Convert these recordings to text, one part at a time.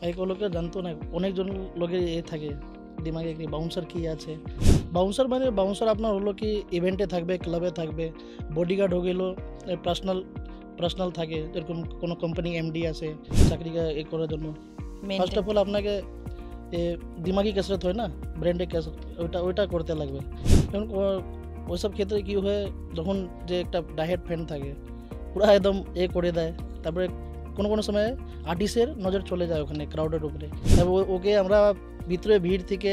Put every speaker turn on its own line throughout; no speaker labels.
এক লোকে জানতো না, অনেকজন লোকের থাকে দিমাগে কি বাউন্সার কি আছে। বাউন্সার মানে বাউন্সার আপনার হলো কি ইভেন্টে থাকবে, ক্লাবে থাকবে, বডিগার্ড হয়ে গেলো, পার্সোনাল পার্সোনাল থাকে, যেরকম কোনো কোম্পানি এমডি আছে চাকরি করার জন্য। ফার্স্ট অফ অল আপনাকে দিমাগি कसरत হয় না, ব্রেন্ডে कसरत, ওইটা করতে লাগবে। কারণ ওইসব ক্ষেত্রে কী হয়, যখন যে একটা ডায়েট ফ্যান থাকে পুরো একদম করে দেয়, তারপরে কোনো সময় আর্টিস্টের নজর চলে যায় ওখানে ক্রাউডের উপরে। তারপর ওকে আমরা ভিতরে ভিড় থেকে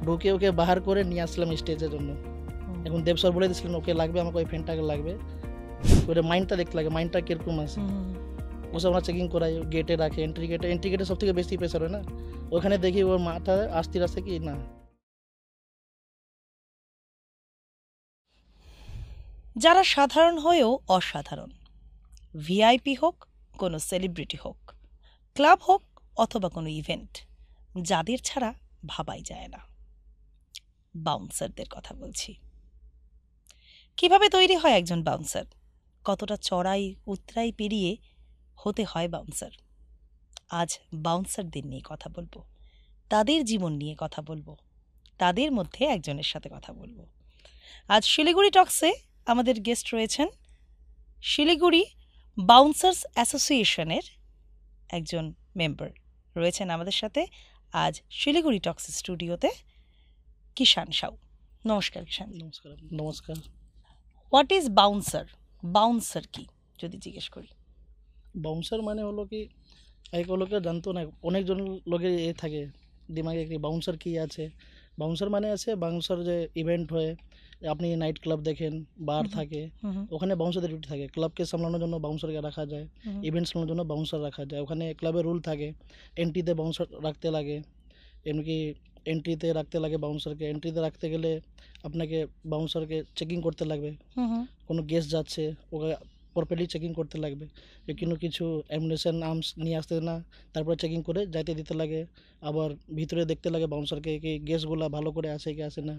ঢুকে ওকে বাহার করে নিয়ে আসলাম স্টেজের জন্য। এখন দেব স্যার বলে দিয়েছিলেন ওকে লাগবে, আমাকে ওই ফ্যানটাকে লাগবে, ওটা মাইন্ডটা দেখতে লাগে, মাইন্ডটা কীরকম আছে। ওসব আমরা চেকিং করাই, গেটে রাখে, এন্ট্রি গেটে সব থেকে বেশি প্রেশার হয় না, ওখানে দেখি ওর মাথা আস্তে আস্তে কি না।
যারা সাধারণ হয়েও অসাধারণ, ভিআইপি হোক, কোনো সেলিব্রিটি হোক, ক্লাব হোক অথবা কোনো ইভেন্ট, যাদের ছাড়া ভাবাই যায় না, বাউন্সারদের কথা বলছি। কিভাবে তৈরি হয় একজন বাউন্সার, কতটা চড়াই উতরাই পেরিয়ে হতে হয় বাউন্সার। আজ বাউন্সারদের নিয়ে কথা বলবো, তাদের জীবন নিয়ে কথা বলবো, তাদের মধ্যে একজনের সাথে কথা বলবো। আজ শিলিগুড়ি টক্সে আমাদের গেস্ট রয়েছেন শিলিগুড়ি বাউন্সার্স অ্যাসোসিয়েশনের একজন মেম্বার রয়েছেন আমাদের সাথে আজ শিলিগুড়ি টক্স স্টুডিওতে, কিষান সাউ। নমস্কার কিষান।
নমস্কার। নমস্কার।
What is bouncer? বাউন্সার কি যদি জিজ্ঞেস করি?
বাউন্সার মানে হলো কি, এক লোকে জানতো না, অনেকজন লোকের থাকে দিমাগে কি বাউন্সার কি আছে। বাউন্সার মানে আছে, বাউন্সার যে ইভেন্ট হয়, আপনি নাইট ক্লাব দেখেন, বার থাকে, ওখানে বাউন্সারদের ডিউটি থাকে। ক্লাবকে সামলানোর জন্য বাউন্সারকে রাখা যায়, ইভেন্ট সামলানোর জন্য বাউন্সার রাখা যায়। ওখানে ক্লাবের রুল থাকে, এন্ট্রিতে বাউন্সার রাখতে লাগে, এমনকি এন্ট্রিতে রাখতে লাগে বাউন্সারকে। এন্ট্রিতে রাখতে গেলে আপনাকে বাউন্সারকে চেকিং করতে লাগবে, কোনো গেস্ট যাচ্ছে ওকে প্রপারলি চেকিং করতে লাগবে, যে কিছু অ্যামুনেশন আর্মস নিয়ে আসতে না, তারপরে চেকিং করে যাইতে দিতে লাগে। আবার ভিতরে দেখতে লাগে বাউন্সারকে কি গেস্টগুলা ভালো করে আসে কি আসে না,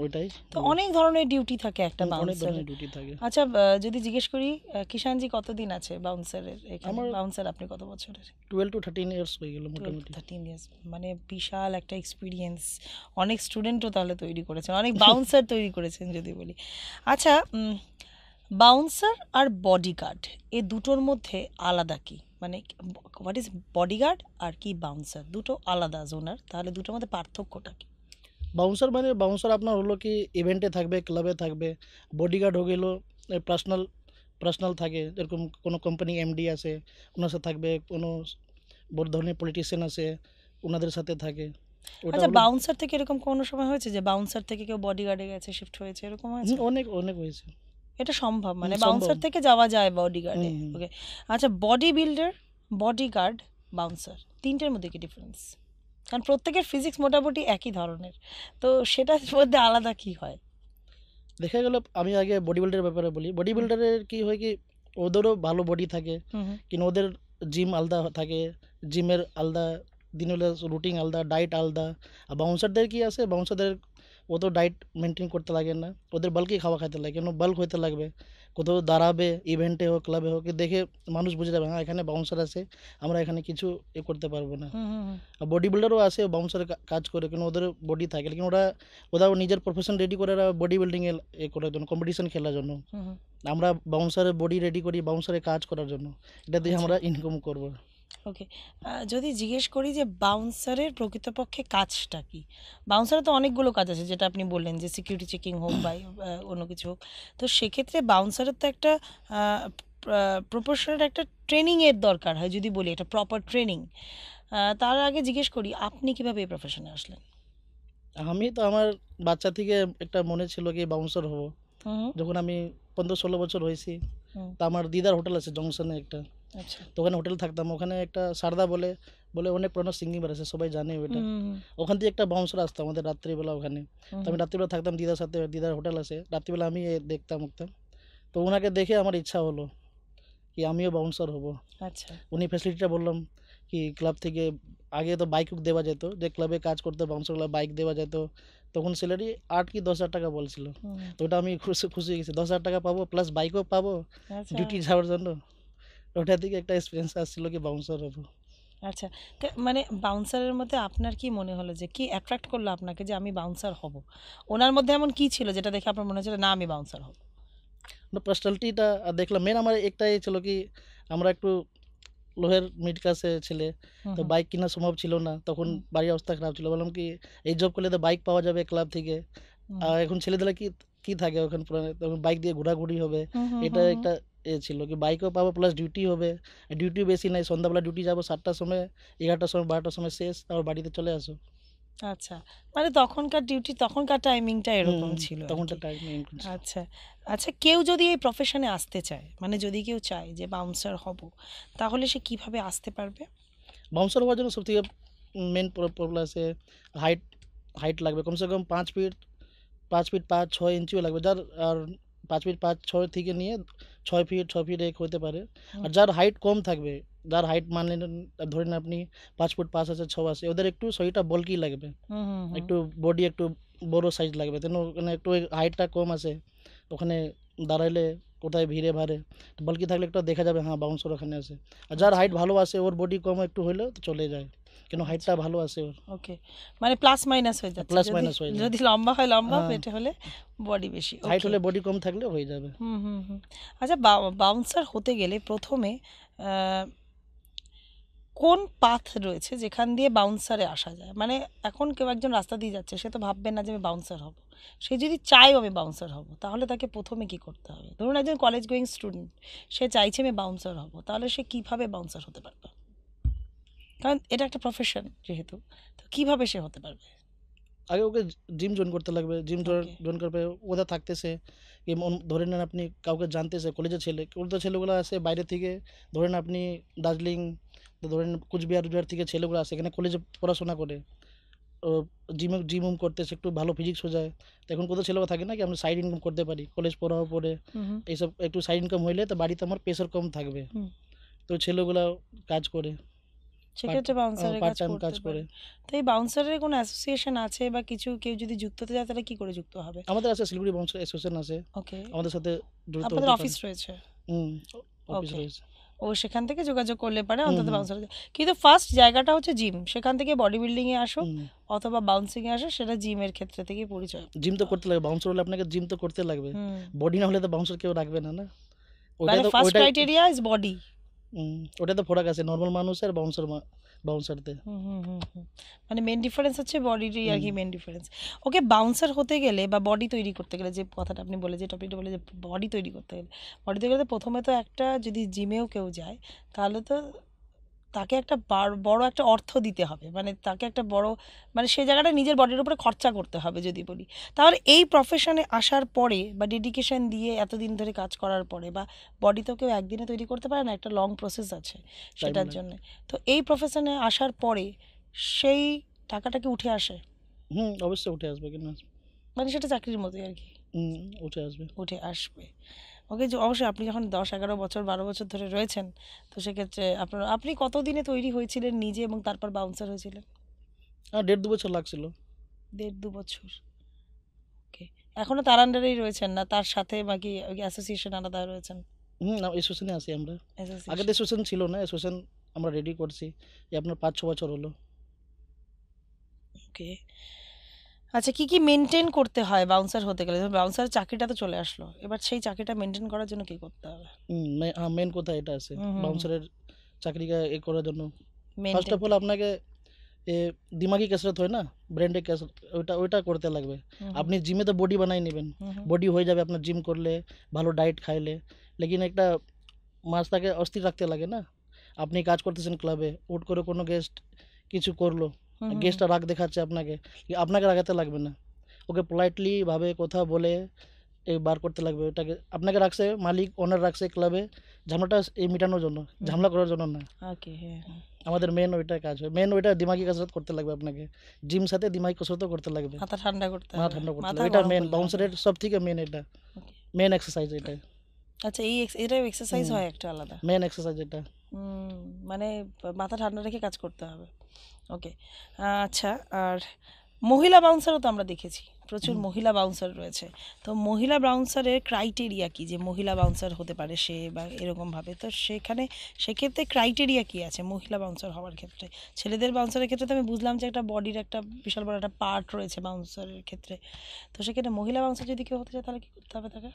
ওইটাই।
তো অনেক ধরনের ডিউটি থাকে একটা
অনেক
বাউন্সারের।
ধরনের ডিউটি থাকে।
আচ্ছা, যদি জিজ্ঞেস করি কিষানজি কতদিন আছে বাউন্সারের এখানে?
আমার
বাউন্সার আপনি কত বছরের?
12 to 13 ইয়ার্স হয়ে গেল মোটামুটি।
13 ইয়ার্স, মানে বিশাল একটা এক্সপিরিয়েন্স। অনেক স্টুডেন্টও তাহলে তৈরি করেছেন, অনেক বাউন্সার তৈরি করেছেন যদি বলি। আচ্ছা, বাউন্সার আর বডিগার্ড এ দুটোর মধ্যে আলাদা কি? মানে হোয়াট ইজ বডিগার্ড আর কি বাউন্সার? দুটো আলাদা জোনার, তাহলে দুটোর মধ্যে পার্থক্যটা কি?
বাউন্সার মানে বাউন্সার আপনার হলো কি ইভেন্টে থাকবে, ক্লাবে থাকবে, বডিগার্ড হয়ে গেলো পার্সোনাল থাকে, যেরকম কোনো কোম্পানি এমডি আছে ওনার সাথে থাকবে, কোনো বড় ধরনের পলিটিশিয়ান আছে ওনাদের সাথে থাকে।
আচ্ছা, বাউন্সার থেকে এরকম কোনো সময় হয়েছে যে বাউন্সার থেকে কেউ বডিগার্ডে গেছে, শিফট হয়েছে, এরকম হয়েছে?
অনেক অনেক হয়েছে।
এটা সম্ভব, মানে বাউন্সার থেকে যাওয়া যায় বডিগার্ডে? ওকে। আচ্ছা, বডি বিল্ডার, বডিগার্ড, বাউন্সার, তিনটের মধ্যে কি ডিফারেন্স? কারণ প্রত্যেকের ফিজিক্স মোটামুটি একই ধরনের, তো সেটার মধ্যে আলাদা কি হয়?
দেখা গেল আমি আগে বডি বিল্ডারের ব্যাপারে বলি। বডি বিল্ডারের কি হয় কি, ওদেরও ভালো বডি থাকে, কিন্তু ওদের জিম আলাদা থাকে, জিমের আলাদা দিনের রুটিন আলাদা, ডায়েট আলাদা। আর বাউন্সারদের কি আছে, বাউন্সারদের ও তো ডায়েট মেনটেন করতে লাগে না, ওদের বাল্কই খাওয়া খাইতে লাগে, কেন বাল্ক হইতে লাগবে, কোথাও দাঁড়াবে, ইভেন্টে হোক ক্লাবে হোক, দেখে মানুষ বুঝে যাবে হ্যাঁ এখানে বাউন্সার আছে, আমরা এখানে কিছু করতে পারবো না। আর বডি বিল্ডারও আছে, বাউন্সারের কাজ করে, কিন্তু ওদের বডি থাকে, কিন্তু ওরা নিজের প্রফেশন রেডি করে বডি বিল্ডিংয়ে করার জন্য, কম্পিটিশন খেলার জন্য। আমরা বাউন্সারের বডি রেডি করি বাউন্সারের কাজ করার জন্য, এটা দিয়ে আমরা ইনকাম করবো।
ওকে। যদি জিজ্ঞেস করি যে বাউন্সারের প্রকৃতপক্ষে কাজটা কি? বাউন্সারের তো অনেকগুলো কাজ আছে, যেটা আপনি বললেন যে সিকিউরিটি চেকিং হোক বা অন্য কিছু হোক, তো সেক্ষেত্রে বাউন্সারের তো একটা প্রপোর্শনাল একটা ট্রেনিংয়ের দরকার হয়, যদি বলি এটা প্রপার ট্রেনিং। তার আগে জিজ্ঞেস করি আপনি কিভাবে এই প্রফেশনে আসলেন?
আমি তো আমার বাচ্চা থেকে একটা মনে ছিল কি বাউন্সার হব। যখন আমি 15-16 বছর হয়েছি, তা আমার দিদার হোটেল আছে জংশনে একটা, তো ওখানে হোটেল থাকতাম। ওখানে একটা সারদা বলে বলে অনেক পুরনো সিঙ্গিং বার আছে, সবাই জানে ওইটা। ওখান থেকে একটা বাউন্সার আসতো আমাদের রাত্রিবেলা ওখানে, তো আমি রাত্রিবেলা থাকতাম দিদার সাথে, দিদার হোটেল আছে, রাত্রিবেলা আমি দেখতাম। তো ওনাকে দেখে আমার ইচ্ছা হলো কি আমিও বাউন্সার হব। আচ্ছা, উনি ফ্যাসিলিটিটা বললাম কি ক্লাব থেকে আগে তো বাইক দেওয়া যেত, যে ক্লাবে কাজ করতে বাউন্সার ক্লাব বাইক দেওয়া যেত, তখন স্যালারি 8 কি 10 হাজার টাকা বলছিল। তো ওটা আমি খুশি হয়ে গেছি, 10 হাজার টাকা পাবো প্লাস বাইকও পাবো ডিউটি যাওয়ার জন্য। ওটা থেকে একটা এক্সপিরিয়েন্স আসছিল কি বাউন্সার হবো।
আচ্ছা, মানে বাউন্সারের মধ্যে আপনার কি মনে হলো, যে কি অ্যাট্রাক্ট করলো আপনাকে যে আমি বাউন্সার হব? ওনার মধ্যে এমন কি ছিল যেটা দেখে আপনার মনে হচ্ছিল না আমি বাউন্সার হব?
পার্সোনালিটিটা দেখলাম। মেন আমার একটাই ছিল কি, আমরা একটু লোহের মিড ক্লাসে ছেলে,
হুম
তো
হুম
বাইক কেনার সম্ভব ছিল না তখন।
হুম
বাড়ির অবস্থা খারাপ ছিল, বললাম কি এই জব করলে তো বাইক পাওয়া যাবে ক্লাব থেকে।
হুম
আর এখন ছেলেদের কি কি থাকে ওখানে, তখন বাইক দিয়ে ঘোরাঘুরি হবে।
হুম হুম
এটা
হুম হুম।
একটা ছিল কি, বাইকও পাবো প্লাস ডিউটি হবে। ডিউটি বেশি নাই, সন্ধ্যাবেলা ডিউটি যাবো 7টার সময়, 11টার সময়, 12টার সময় শেষ, তারপর বাড়িতে চলে আসো।
আচ্ছা, মানে তখনকার ডিউটি, তখনকার টাইমিংটা এরকম
হুম,
ছিল আর
তখনটা
কি।
টাইম মেনটেন ছিল।
আচ্ছা আচ্ছা, কেউ যদি এই প্রফেশনে আসতে চায়, মানে যদি কেউ চায় যে বাউন্সার হব, তাহলে সে কিভাবে আসতে পারবে?
বাউন্সার হওয়ার জন্য সবথেকে মেন প্রবলেম আছে হাইট। হাইট লাগবে কমসে কম 5 ফিট, 5 ফিট 5-6 ইঞ্চিও লাগবে যার। আর 5 ফিট 5-6 থেকে নিয়ে 6 ফিট, 6 ফিট 1 হতে পারে।
হুম
আর যার হাইট কম থাকবে, যার হাইট মানে ধরেন আপনি 5 ফুট 5 আছে, 6 আছে, ওদের একটু শরীরটা বলকি লাগবে,
হুম হুম হুম।
একটু বডি একটু বড় সাইজ লাগবে, তেন ওখানে একটু হাইটটা কম আছে। ওখানে দাঁড়াইলে কোথায় ভিড়ে ভাড়ে বলকি থাকলে একটু দেখা যাবে হ্যাঁ বাউন্সার ওখানে আছে। আর যার
আচ্ছা
হাইট ভালো আছে, ওর বডি কম একটু হলেও তো চলে যায়, কেন
আচ্ছা,
হাইটটা ভালো আছে ওর।
ওকে, মানে প্লাস মাইনাস হয়ে যাচ্ছে,
প্লাস
যদি
মাইনাস হয়ে যায়।
যদি লম্বা হয় লম্বা,
হ্যাঁ,
পেটে হলে বডি বেশি,
হাইট
ওকে।
হলে বডি কম থাকলে হয়ে যাবে।
হুম হুম হুম। আচ্ছা, বাউন্সার হতে গেলে প্রথমে আহ, কোন পাথ রয়েছে যেখান দিয়ে বাউন্সারে আসা যায়? মানে এখন কেউ একজন রাস্তা দিয়ে যাচ্ছে, সে তো ভাববে না যে আমি বাউন্সার হব। সে যদি চায়ও আমি বাউন্সার হব, তাহলে তাকে প্রথমে কি করতে হবে? ধরুন একজন কলেজ গোয়িং স্টুডেন্ট, সে চাইছে আমি বাউন্সার হব, তাহলে সে কিভাবে বাউন্সার হতে পারবে? কারণ এটা একটা প্রফেশন যেহেতু, তো কিভাবে সে হতে পারবে?
আগে ওকে জিম জয়েন করতে লাগবে। জিম
ওকে।
জয়েন করবে, ওদের থাকতেছে কি ধরে নেন আপনি কাউকে জানতেছে, কলেজের ছেলে, কলেজের ছেলেগুলো আসে বাইরে থেকে। ধরেন আপনি দার্জিলিং, তো ধরেন কুচবিহার টুচবিহার থেকে ছেলেগুলো আসে এখানে কলেজে পড়াশোনা করে। ও জিম উম করতেছে, একটু ভালো ফিজিক্স হয়ে যায়। তো এখন কত ছেলেগুলো থাকে না কি আমরা সাইড ইনকাম করতে পারি, কলেজ পড়াও পড়ে
হুম হুম
এইসব একটু সাইড ইনকাম হইলে তো বাড়িতে আমার প্রেশার কম থাকবে।
হুম।
তো ছেলেগুলো কাজ করে, পার্ট
সেক্ষেত্রে বাউন্সারের
পার্ট
কাজ
টাইম
করতে
কাজ
পারে।
করে।
তো এই বাউন্সারের কোনো অ্যাসোসিয়েশন আছে বা কিছু, কেউ যদি যুক্ত হতে চায় তাহলে কি করে যুক্ত হবে?
আমাদের আছে শিলিগুড়ি বাউন্সার অ্যাসোসিয়েশন আছে,
ওকে,
আমাদের সাথে জড়িত
আপনাদের
হতে পারে।
অফিস রয়েছে?
হুম, অফিস
ওকে,
রয়েছে।
ও সেখান থেকে যোগাযোগ করলে পারে
হুম,
অন্তত
হুম,
বাউন্সার। কিন্তু ফার্স্ট জায়গাটা হচ্ছে জিম, সেখান থেকে বডি বিল্ডিংয়ে আসুক
হুম।
অথবা বাউন্সিংয়ে আসুক, সেটা জিমের ক্ষেত্রে থেকেই পরিচয়
জিম
করতে
তো
হবে।
করতে লাগবে, বাউন্সার হলে আপনাকে জিম তো করতে লাগবে।
হুম,
বডি না হলে তো বাউন্সার কেউ রাখবে না, না? ওইটাই
মানে
তো
ফার্স্ট
ওইটাই
ক্রাইটেরিয়া ইজ বডি।
ওটাই তো ফরাক আছে নরমাল মানুষের বাউন্সারতে।
হুম হুম হুম হুম। মানে মেন ডিফারেন্স হচ্ছে বডিরই আর
হুম,
কি, মেন ডিফারেন্স। ওকে, বাউন্সার হতে গেলে বা বডি তৈরি করতে গেলে, যে কথাটা আপনি বলে, যে টপিকটা বলে, যে বডি তৈরি করতে গেলে, বডি তৈরি করতে প্রথমে তো একটা, যদি জিমেও কেউ যায়, তাহলে তো তাকে একটা বড় একটা অর্থ দিতে হবে, মানে তাকে একটা বড়, মানে সেই জায়গাটা নিজের বডির উপরে খরচা করতে হবে যদি বলি। তাহলে এই প্রফেশনে আসার পরে বা ডেডিকেশন দিয়ে এতদিন ধরে কাজ করার পরে, বা বডি তো কেউ একদিনে তৈরি করতে পারে না, একটা লং প্রসেস আছে
টাইম
সেটার
লাগে।
জন্য। তো এই প্রফেশনে আসার পরে সেই টাকাটা কি উঠে আসে?
হুম, অবশ্যই উঠে আসবে, কেন আসবে?
মানে সেটা চাকরির মতোই আর কি,
হুম, উঠে আসবে।
উঠে আসবে। ওকে, যে অবশ্যই আপনি যখন 10-11 বছর 12 বছর ধরে রয়েছেন, তো সেক্ষেত্রে আপনি কতদিনে তৈরি হয়েছিলেন নিজে এবং তারপর বাউন্সার হয়েছিলেন?
1.5-2 বছর লাগছিল।
1.5-2 বছর। ওকে, এখনো তার আন্ডারেই রয়েছেন, না তার সাথে বাকি অ্যাসোসিয়েশন আলাদা রয়েছেন?
হুম, অ্যাসোসিয়েশনে আছি আমরা। আগে তো
অ্যাসোসিয়েশন,
অ্যাসোসিয়েশন ছিল না, অ্যাসোসিয়েশন আমরা রেডি করছি এই আপনার 5-6 বছর হলো।
ওকে। আচ্ছা, কি কি মেনটেন করতে হয় বাউন্সার হতে গেলে? বাউন্সার চাকরিটা তো চলে আসলো, এবার সেই চাকরিটা মেনটেন করার জন্য কি করতে হবে?
হুম, মেন কথা এটা আছে
হুম হুম হুম।
বাউন্সারের চাকরিটা করার জন্য। ফার্স্ট
মেনটেন
অফ
কি?
অল আপনাকে এ দিমাগি कसरत হয় না, ব্রেনের कसरत, ওইটা ওইটা করতে লাগবে।
হুম হুম
আপনি জিমে তো বডি বানাই নেবেন,
হুম হুম
বডি হয়ে যাবে আপনার জিম করলে, ভালো ডায়েট খাইলে। লেকিন একটা মাঝটাকে অস্থির রাখতে লাগে না। আপনি কাজ করতেছেন ক্লাবে, হুট করে কোনো গেস্ট কিছু করলো,
হুম হুম হুম।
গেস্টটা রাগ দেখাচ্ছে আপনাকে, আপনাকে রাগাতে লাগবে না। ওকে পোলাইটলি ভাবে কথা বলে বার করতে লাগবে। ওটাকে আপনাকে রাখছে মালিক, ওনার রাখছে ক্লাবে ঝামেলাটা এই মেটানোর জন্য,
হুম হুম।
ঝামেলা করার জন্য না।
ওকে, হ্যাঁ হ্যাঁ।
আমাদের মেন ওইটা কাজ হয়, মেন ওইটা দিমাগি কসরত করতে লাগবে আপনাকে। জিম সাথে দিমাগি কসরতও করতে লাগবে,
মাথা ঠান্ডা করতে
মাথা
হবে,
ঠান্ডা করতে
মাথা
লাগবে। এটা
গরম
মেন
করলে হবে।
বাউন্সারের সব থেকে মেন, এটা
ওকে।
মেন এক্সারসাইজ এটা।
আচ্ছা, এটাও এক্সারসাইজ
হুম,
হয় একটা আলাদা?
মেন এক্সারসাইজ এটা।
মানে মাথা ঠান্ডা রেখে কাজ করতে হবে। ওকে। আচ্ছা, আর মহিলা বাউন্সারও তো আমরা দেখেছি, প্রচুর মহিলা বাউন্সার রয়েছে। তো মহিলা বাউন্সারের ক্রাইটেরিয়া কি, যে মহিলা বাউন্সার হতে পারে সে বা এরকমভাবে, তো সেক্ষেত্রে ক্রাইটেরিয়া কি আছে মহিলা বাউন্সার হওয়ার ক্ষেত্রে? ছেলেদের বাউন্সারের ক্ষেত্রে তো আমি বুঝলাম যে একটা বডির একটা বিশাল বড় একটা পার্ট রয়েছে বাউন্সারের ক্ষেত্রে, তো সেক্ষেত্রে মহিলা বাউন্সার যদি কেউ হতে চায় তাহলে কি করতে হবে তাকে?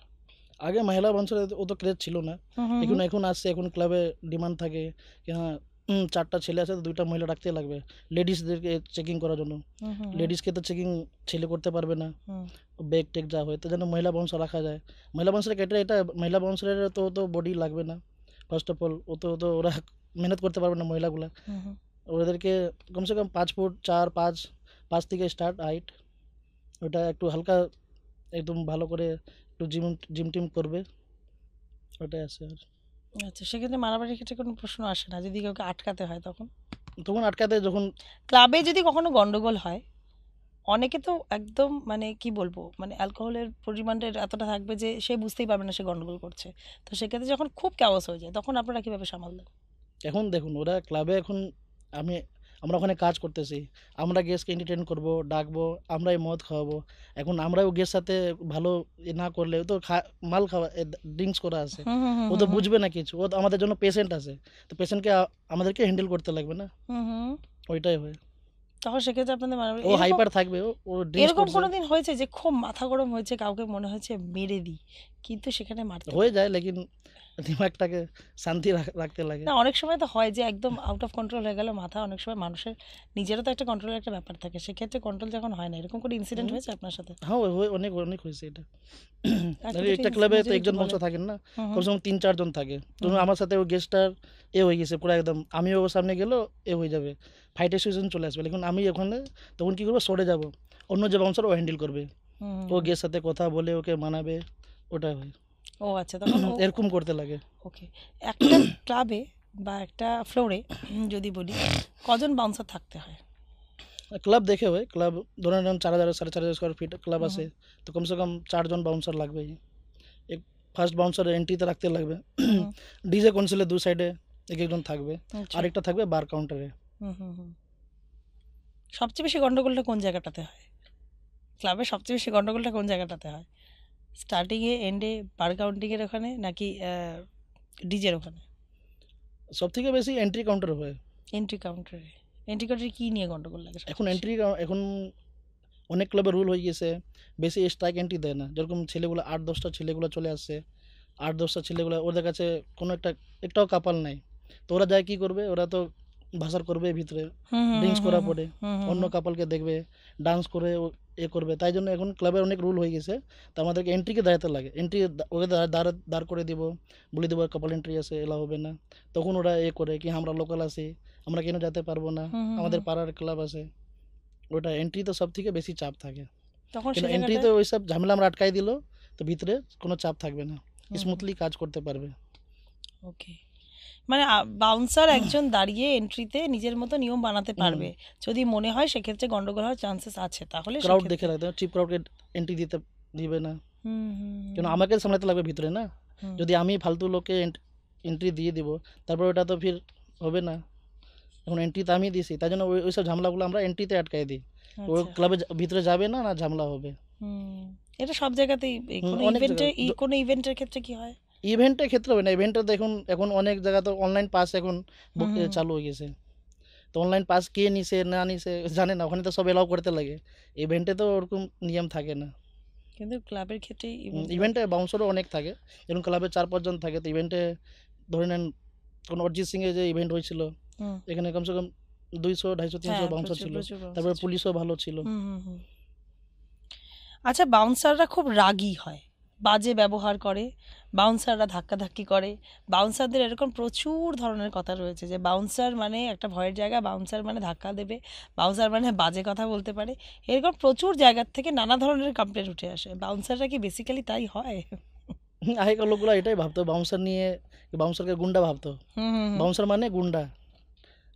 আগে মহিলা বাউন্সারে অত ক্রেজ ছিল না, এখন আসছে, এখন ক্লাবে ডিমান্ড থাকে কি হ্যাঁ 4টা ছেলে আছে তো 2টা মহিলা রাখতে লাগবে লেডিসদেরকে চেকিং করার জন্য। লেডিসকে তো চেকিং ছেলে করতে পারবে না, ব্যাগ টেক যা হয়, তো যেন মহিলা বাউন্সার রাখা যায়। মহিলা বাউন্সারের ক্যাটারে এটা, মহিলা বাউন্সারের তো বডি লাগবে না ফার্স্ট অফ অল, তো ওরা মেহনত করতে পারবে না মহিলাগুলা। ওদেরকে কমসে কম 5 ফুট 4 5 থেকে স্টার্ট হাইট, ওটা একটু হালকা একদম ভালো করে একটু জিম টিম করবে, ওটাই আছে। আর
আচ্ছা, সেক্ষেত্রে মারামারির ক্ষেত্রে কোনো প্রশ্ন আসে না যদি কাউকে আটকাতে হয় তখন?
তখন আটকাতে যখন
ক্লাবে যদি কখনো গন্ডগোল হয়, অনেকে তো একদম মানে কি বলবো, মানে অ্যালকোহলের পরিমাণটা এতটা থাকবে যে সে বুঝতেই পারবে না সে গন্ডগোল করছে, তো সেক্ষেত্রে যখন খুব ক্যাওয়াস হয়ে যায় তখন আপনারা কীভাবে সামাল দেন?
এখন দেখুন ওরা ক্লাবে এখন আমি আমরা ওখানে কাজ করতেছি, আমরা গেস্টকে এন্টারটেন করব, ডাকবো, আমরাই মদ খাওয়াবো। এখন আমরাও গেস্ট সাথে ভালো না করলে ও তো মাল খাওয়া ড্রিঙ্কস করা আছে, ও তো বুঝবে না কিছু, ও তো আমাদের জন্য পেশেন্ট আছে, তো পেশেন্টকে আমাদেরকে হ্যান্ডেল করতে লাগবে না, ওইটাই হয়।
তখন সেক্ষেত্রে আপনাদের মারামারি
ও হাইপার থাকবে, ও ড্রিঙ্কস
এরকম
করছে,
কোনোদিন হয়েছে যে খুব মাথা গরম হয়েছে, কাউকে মনে হয়েছে মেরে দিই, কিন্তু সেখানে মারতে
হয়ে যায়, লেকিন দিমাগটাকে শান্তি রাখতে লাগে।
না, অনেক সময় তো হয় যে একদম আউট অফ কন্ট্রোল হয়ে গেল মাথা, অনেক সময় মানুষের নিজেরও তো একটা কন্ট্রোলের একটা ব্যাপার থাকে, সেক্ষেত্রে কন্ট্রোল যখন হয় না, এরকম কোনো ইনসিডেন্ট হয়েছে আপনার সাথে?
হ্যাঁ অনেক অনেক হয়েছে এটা।
একটা
একটা
দুটো
ক্লাবে তো
যদি
একজন
একটু
বংশ
বলেন।
থাকেন না,
হুম হুম।
কমসে কম 3-4 জন থাকে, ধরুন আমার সাথে ও গেস্টটার হয়ে গেছে পুরো একদম, আমিও ওর সামনে গেলেও হয়ে যাবে, ফাইটের সিচুয়েশন চলে আসবে, এখন আমি ওখানে তখন কী করবো, সরে যাব, অন্য যে বাউন্সার ও হ্যান্ডেল করবে, ও গেস্ট সাথে কথা বলে ওকে মানাবে, ওটা হয়।
ও আচ্ছা, তখন
এরকম করতে লাগে।
ওকে। একটা ক্লাবে বা একটা ফ্লোরে যদি বলি কজন বাউন্সার থাকতে হয়?
ক্লাব দেখে হয়, ক্লাব ধরেন 4,000 4,500 স্কোয়ার ফিট ক্লাব আছে, তো কমসে কম 4 জন বাউন্সার লাগবেই। এক ফার্স্ট বাউন্সার এন্ট্রিতে রাখতে লাগবে, ডিজে কনসোলের 2 সাইডে একজন থাকবে, আরেকটা থাকবে বার কাউন্টারে।
সবচেয়ে বেশি গন্ডগোলটা কোন জায়গাটাতে হয়? ক্লাবে সবচেয়ে বেশি গন্ডগোলটা কোন জায়গাটাতে হয়? স্টার্টিংয়ে, এন্ডে, বার কাউন্টিংয়ের ওখানে, নাকি ডিজের ওখানে?
সব থেকে বেশি এন্ট্রি কাউন্টার হয়।
এন্ট্রি কাউন্টারে? এন্ট্রি কাউন্টারে কী নিয়ে গন্ডগোল লাগে
এখন
সবচেয়ে বেশি?
এখন অনেক ক্লাবে রুল হয়ে গেছে, বেশি স্ট্রাইক এন্ট্রি দেয় না, যেরকম ছেলেগুলো 8-10টা ছেলেগুলো চলে আসছে, 8-10টা ছেলেগুলো ওদের কাছে কোনো একটাও কাপাল নাই, তো ওরা যায় কী করবে, ওরা তো ভাসার করবে ভিতরে, ড্রিঙ্কস করা পড়ে, অন্য কাপালকে দেখবে, ডান্স করে করবে, তাই জন্য এখন ক্লাবের অনেক রুল হয়ে গেছে, তো আমাদেরকে এন্ট্রিকে দাঁড়াতে লাগে, এন্ট্রি ওকে দাঁড় করে দিব, বলে দেবো কাপাল এন্ট্রি আছে, এলা হবে না, তখন ওরা করে কি আমরা লোকাল আছি, আমরা কেন যেতে পারবো না, আমাদের পাড়ার ক্লাব আছে, ওটা এন্ট্রি তো সব থেকে বেশি চাপ থাকে,
তখন
কিন্তু
সে
এন্ট্রিতে ওই সব ঝামেলা আমরা আটকাই দিল, তো ভিতরে কোনো চাপ থাকবে না, স্মুথলি কাজ করতে পারবে।
ওকে, মানে বাউন্সার একজন দাঁড়িয়ে এন্ট্রিতে নিজের মতো নিয়ম বানাতে পারবে, যদি মনে হয় সেক্ষেত্রে গন্ডগোল হওয়ার চান্সেস আছে, তাহলে
ক্রাউড দেখে রাখতে হবে, চিপ ক্রাউডকে এন্ট্রি দিবে না, কেন আমাকে সামলাতে লাগবে ভিতরে না, যদি আমি ফালতু লোককে এন্ট্রি দিয়ে দিব তারপর ওটা তো ফির হবে না, এখন এন্ট্রি তো আমি দিছি, তাই জন্য ওই সব ঝামেলাগুলো আমরা এন্ট্রিতে আটকাই দিই, ও ক্লাবে ভিতরে যাবে না, না ঝামেলা হবে।
এটা সব জায়গাতেই, কোনো
অনেক
ইভেন্টে,
জায়গায়।
কোনো ইভেন্টের ক্ষেত্রে কি হয়?
ইভেন্টের ক্ষেত্রে হবে না, ইভেন্টে দেখুন এখন অনেক জায়গা তো অনলাইন পাস এখন চালু হয়ে গেছে, তো অনলাইন পাস কে নিছে না নিছে জানে না, ওখানে তো সব এলাও করতে লাগে, ইভেন্টে তো ওরকম নিয়ম থাকে না,
কিন্তু ক্লাবের ক্ষেত্রে
ইভেন্টে বাউন্সারও অনেক থাকে, যেমন ক্লাবে 4-5 জন থাকে, তো ইভেন্টে ধরে নেন কোনো অরিজিৎ সিংয়ের যে ইভেন্ট হয়েছিল, এখানে কমসে কম 200-250-300 বাউন্সার ছিল, তারপরে পুলিশও ভালো ছিল।
আচ্ছা, বাউন্সাররা খুব রাগী হয়, বাজে ব্যবহার করে, বাউন্সাররা ধাক্কাধাক্কি করে, বাউন্সারদের এরকম প্রচুর ধরনের কথা রয়েছে যে বাউন্সার মানে একটা ভয়ের জায়গা, বাউন্সার মানে ধাক্কা দেবে, বাউন্সার মানে বাজে কথা বলতে পারে, এরকম প্রচুর জায়গার থেকে নানা ধরনের কমপ্লেন উঠে আসে। বাউন্সাররা কি বেসিক্যালি তাই হয়?
আগেকার লোকগুলো এটাই ভাবতো, বাউন্সার নিয়ে, বাউন্সারকে গুন্ডা ভাবতো, বাউন্সার মানে গুন্ডা,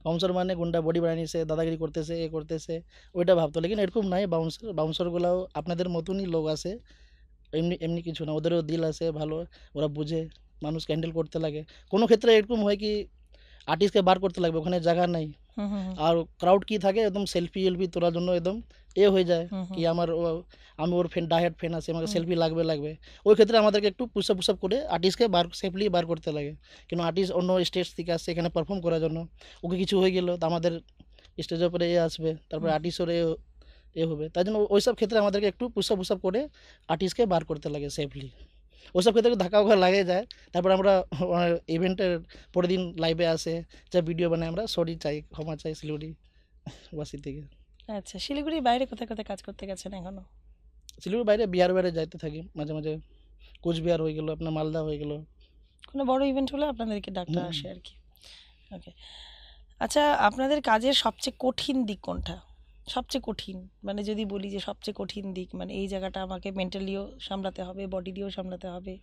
বাউন্সার মানে গুন্ডা, বডি বানিয়েছে, দাদাগিরি করতেছে, করতেছে, ওইটা ভাবতো, লেকিন এরকম নাই, বাউন্সারগুলাও আপনাদের মতনই লোক আছে, এমনি এমনি কিছু না, ওদেরও দিল আছে ভালো, ওরা বুঝে মানুষকে হ্যান্ডেল করতে লাগে, কোনো ক্ষেত্রে এরকম হয় কি আর্টিস্টকে বার করতে লাগবে, ওখানে জায়গা নাই,
হুম হুম হুম,
আর ক্রাউড কি থাকে একদম সেলফি এলফি তোলার জন্য একদম হয়ে যায়
হুম হুম,
কি আমি ওর ফ্যান ডাইহার্ড ফ্যান আছে আমাকে
হুম,
সেলফি লাগবে ওই ক্ষেত্রে আমাদেরকে একটু পুশ আপ করে আর্টিস্টকে সেফলি বার করতে লাগে। কিন্তু আর্টিস্ট অন্য স্টেজ থেকে আসছে এখানে পারফর্ম করার জন্য, ওকে কিছু হয়ে গেল তো আমাদের স্টেজের উপরে আসবে, তারপরে
হুম।
আর্টিস্টের হবে, তাই জন্য ওইসব ক্ষেত্রে আমাদেরকে একটু পুশ আপ করে আর্টিস্টকে বার করতে লাগে সেফলি। ওইসব ক্ষেত্রে একটু ধাক্কা ওখা লাগে যায়। তারপর আমরা ইভেন্টের পরের দিন লাইভে আসে যা ভিডিও বানাই, আমরা সরি চাই, ক্ষমা চাই শিলিগুড়ি বাসী থেকে।
আচ্ছা, শিলিগুড়ির বাইরে কোথায় কোথায় কাজ করতে গেছেন এখনো?
শিলিগুড়ির বাইরে বিহার বাইরে যাইতে থাকি মাঝে মাঝে, কোচবিহার হয়ে গেলো, আপনার মালদা হয়ে গেলো।
কোনো বড় ইভেন্ট হলে আপনাদেরকে ডাকটা
হুম।
আসে আর কি। ওকে। আচ্ছা, আপনাদের কাজের সবচেয়ে কঠিন দিক কোনটা? সবচেয়ে কঠিন মানে যদি বলি যে সবচেয়ে কঠিন দিক, মানে এই জায়গাটা আমাকে মেন্টালিও সামলাতে হবে, বডি দিয়েও সামলাতে হবে,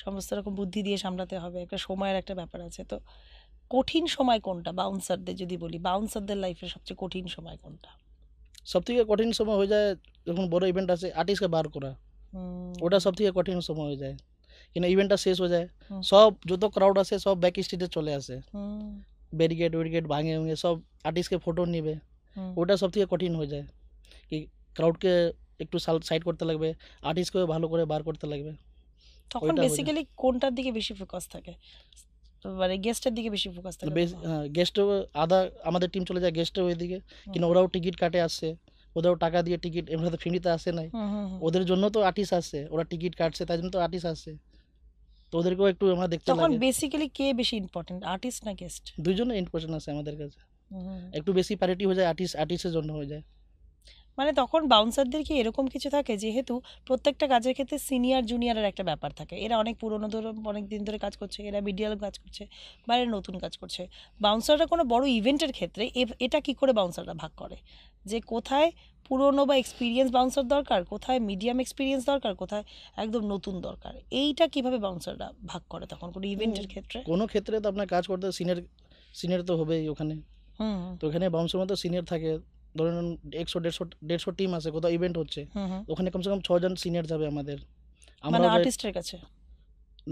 সমস্ত রকম বুদ্ধি দিয়ে সামলাতে হবে, একটা সময়ের একটা ব্যাপার আছে। তো কঠিন সময় কোনটা বাউন্সারদের, যদি বলি বাউন্সারদের লাইফের সবচেয়ে কঠিন সময় কোনটা?
সব থেকে কঠিন সময় হয়ে যায় যখন বড় ইভেন্ট আছে আর্টিস্টকে বার করা,
হুম
ওটা সব থেকে কঠিন সময় হয়ে যায়। কিন্তু ইভেন্টটা শেষ হয়ে যায়,
হুম
সব যত ক্রাউড আছে সব ব্যাক স্টেজে চলে আসে,
হুম
ব্যারিকেড ওয়ারিকেড ভাঙে ভেঙে সব আর্টিস্টকে ফটো নেবে,
হুম।
ওটা সব থেকে কঠিন হয়ে যায় কি ক্রাউডকে একটু সাইড করতে লাগবে, আর্টিস্টকে ভালো করে বার করতে লাগবে,
তখন
ওইটা হয়ে যায়।
বেসিক্যালি কোনটার দিকে বেশি ফোকাস থাকে? তো মানে গেস্টের দিকে বেশি ফোকাস থাকে
বেশ
তখন?
গেস্টও আধা আমাদের টিম চলে যায় গেস্টও ওইদিকে,
হুম
কিন্তু ওরাও টিকিট কাটে আসছে, ওদেরও টাকা দিয়ে টিকিট, এমনি তো ফ্রিতে আসে নাই,
হুম হুম হুম।
ওদের জন্য তো আর্টিস্ট আসছে, ওরা টিকিট কাটছে তাই জন্য তো আর্টিস্ট আসছে, তো ওদেরকেও একটু আমরা দেখতে
তখন
লাগে।
বেসিক্যালি কে বেশি ইম্পর্টেন্ট, আর্টিস্ট না গেস্ট?
দুইজনে ইম্পর্টেন্ট আছে আমাদের কাছে,
হুম হুম হুম।
একটু বেশি প্যারিটি হয়ে যায় আর্টিস্টের জন্য হয়ে যায়।
মানে তখন বাউন্সারদের কি এরকম কিছু থাকে, যেহেতু প্রত্যেকটা কাজের ক্ষেত্রে সিনিয়র জুনিয়রের একটা ব্যাপার থাকে, এরা অনেক পুরনো ধরে অনেক দিন ধরে কাজ করছে, এরা মিডিয়াল কাজ করছে, বাইরে নতুন কাজ করছে, বাউন্সাররা কোনো বড় ইভেন্টের ক্ষেত্রে এটা কি করে বাউন্সাররা ভাগ করে যে কোথায় পুরনো বা এক্সপিরিয়েন্স বাউন্সার দরকার, কোথায় মিডিয়াম এক্সপিরিয়েন্স দরকার, কোথায় একদম নতুন দরকার, এইটা কিভাবে বাউন্সাররা ভাগ করে তখন কোনো ইভেন্টের ক্ষেত্রে?
কোনো ক্ষেত্রে তো আপনার কাজ করতে সিনিয়র সিনিয়র তো হবেই ওখানে,
হুম হুম
তো ওখানে বাউন্সের মতো সিনিয়র থাকে, ধরুন 100 150 টিম আছে, কোথাও ইভেন্ট হচ্ছে,
হুম হুম।
ওখানে কমসে কম 6জন সিনিয়র যাবে আমাদের,
মানে
আমরাও যাই
আর্টিস্টের কাছে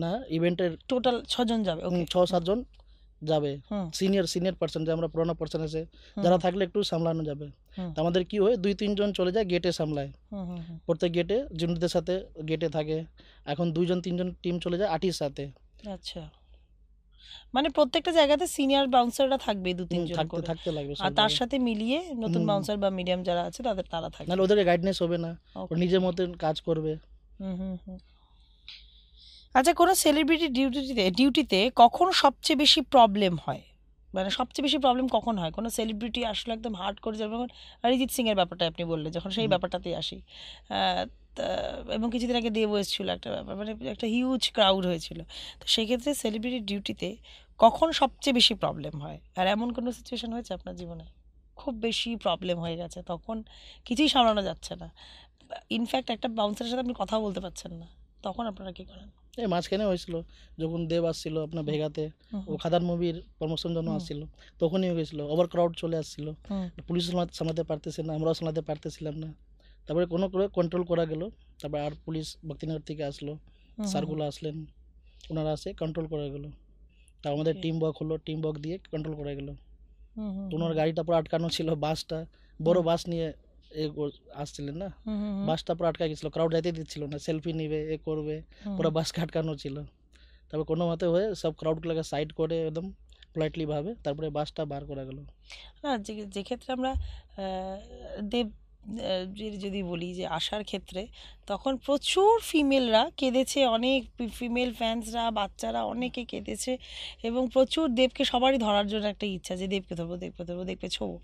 না ইভেন্টের,
টোটাল 6 জন যাবে? ওকে।
6 7 জন যাবে,
হুম
সিনিয়র সিনিয়র পার্সন যে আমরা পুরোনো পার্সন আছে,
হুম
যারা থাকলে একটু সামলানো যাবে।
হুম
তো আমাদের কি হয় 2 3 জন চলে যায় গেটে সামলায়,
হুম হুম হুম।
প্রত্যেক গেটে জুনিয়রদের সাথে গেটে থাকে, এখন 2 জন 3 জন টিম চলে যায় আর্টিস্ট সাথে।
আচ্ছা, মানে প্রত্যেকটা জায়গাতে সিনিয়র বাউন্সাররা থাকবে দু তিনজন
থাকতে
করে,
থাকতে লাগবে
আর
সব
তার
জায়গায়।
সাথে মিলিয়ে নতুন
হুম,
বাউন্সার বা মিডিয়াম যারা আছে তারা
নাহলে
থাকবে।
ওদেরকে গাইডনেস হবে না, ও
ওকে।
নিজের মতন কাজ করবে।
হুম হুম হুম। আচ্ছা, কোনো সেলিব্রিটি ডিউটিতে কখন সবচেয়ে বেশি প্রবলেম হয়? মানে সবচেয়ে বেশি প্রবলেম কখন হয় কোনো সেলিব্রিটি আসলে একদম হার্ড করে, যেমন অরিজিৎ সিং এর ব্যাপারটা আপনি বললেন, যখন সেই
হুম।
ব্যাপারটাতেই আসি। আহ, এবং কিছুদিন আগে দেব এসেছিল একটা ব্যাপার, মানে একটা হিউজ ক্রাউড হয়েছিল। তো সেক্ষেত্রে সেলিব্রিটি ডিউটিতে কখন সবচেয়ে বেশি প্রবলেম হয়, আর এমন কোনো সিচুয়েশন হয়েছে আপনার জীবনে খুব বেশি প্রবলেম হয়ে গেছে, তখন কিছুই সামলানো যাচ্ছে না, ইনফ্যাক্ট একটা বাউন্সারের সাথে আপনি কথা বলতে পারছেন না, তখন আপনারা কি করেন?
এই মাঝখানে হয়েছিল যখন দেব আসছিল আপনার
হুম
ভেগাতে,
হুম
ও খাদান মুভির প্রমোশন জন্য
হুম
আসছিল, তখনই গেছিলো, ওভার ক্রাউড চলে আসছিল,
হুম
পুলিশ সামলাতে পারতেছে না, আমরাও সামলাতে পারতেছিলাম না, তারপরে কোনো করে কন্ট্রোল করা গেল, তারপর আর পুলিশ ভক্তিনগর থেকে আসলো,
হুম হুম
স্যারগুলো আসলেন, ওনারা আসে কন্ট্রোল করা গেল, তা আমাদের
ওকে।
টিম ওয়ার্ক হলো, টিম ওয়ার্ক দিয়ে কন্ট্রোল করা গেল।
হুম হুম
তো
হুম
ওনার গাড়িটা পুরো আটকানো ছিল, বাসটা বড়
হুম
বাস নিয়ে আসছিলেন না,
হুম হুম হুম
বাসটা পুরো আটকা গেছিলো, ক্রাউড যাইতে দিচ্ছিল না, সেলফি নিবে করবে,
হুম
পুরো বাসকে আটকানো ছিল, তারপর কোনো মতে হয়ে সব ক্রাউডগুলোকে সাইড করে একদম পোলাইটলি ভাবে তারপরে বাসটা বার করা গেল।
না, যে যে ক্ষেত্রে আমরা দেব যদি বলি যে আসার ক্ষেত্রে, তখন প্রচুর ফিমেলরা কেঁদেছে, অনেক ফিমেল ফ্যান্সরা বাচ্চারা অনেকে কেঁদেছে, এবং প্রচুর দেবকে সবারই ধরার জন্য একটা ইচ্ছা যে দেবকে ধরবো দেবকে ধরবো দেবকে ছোবো।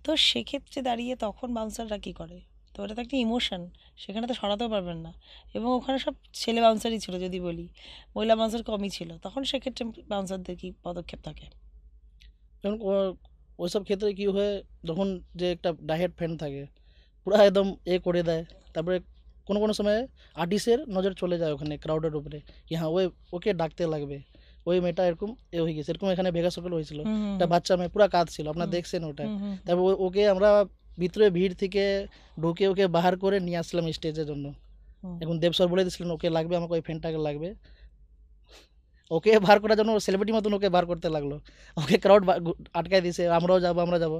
তো সেক্ষেত্রে দাঁড়িয়ে তখন বাউন্সাররা কী করে? তো এটা তো একটা ইমোশন, সেখানে তো সরাতেও পারবেন না, এবং ওখানে সব ছেলে বাউন্সারই ছিল যদি বলি, মহিলা বাউন্সার কমই ছিল, তখন সেক্ষেত্রে বাউন্সারদের কি পদক্ষেপ থাকে?
কারণ ওইসব ক্ষেত্রে কি হয়, যখন যে একটা ডাইহেড ফ্যান থাকে পুরো একদম করে দেয়, তারপরে কোনো কোনো সময় আর্টিস্টের নজর চলে যায় ওখানে ক্রাউডের উপরে, কি হ্যাঁ ওকে ডাকতে লাগবে, ওই মেয়েটা এরকম হয়ে গেছে, এরকম এখানে ভেগা সকল হয়েছিল,
হুম হুম
একটা বাচ্চা মেয়ে পুরো কাজ ছিল, আপনার
হুম
দেখছেন ওটা,
হুম হুম
তারপর ওকে আমরা ভিতরে ভিড় থেকে ঢুকে ওকে বাহার করে নিয়ে আসলাম স্টেজের জন্য,
হুম।
এখন দেব স্যার বলে দিয়েছিলেন ওকে লাগবে, আমাকে ওই ফ্যানটাকে লাগবে, ওকে বার করার জন্য সেলিব্রিটি মতন ওকে বার করতে লাগলো, ওকে ক্রাউড আটকায় দিয়েছে, আমরাও যাবো আমরা যাবো।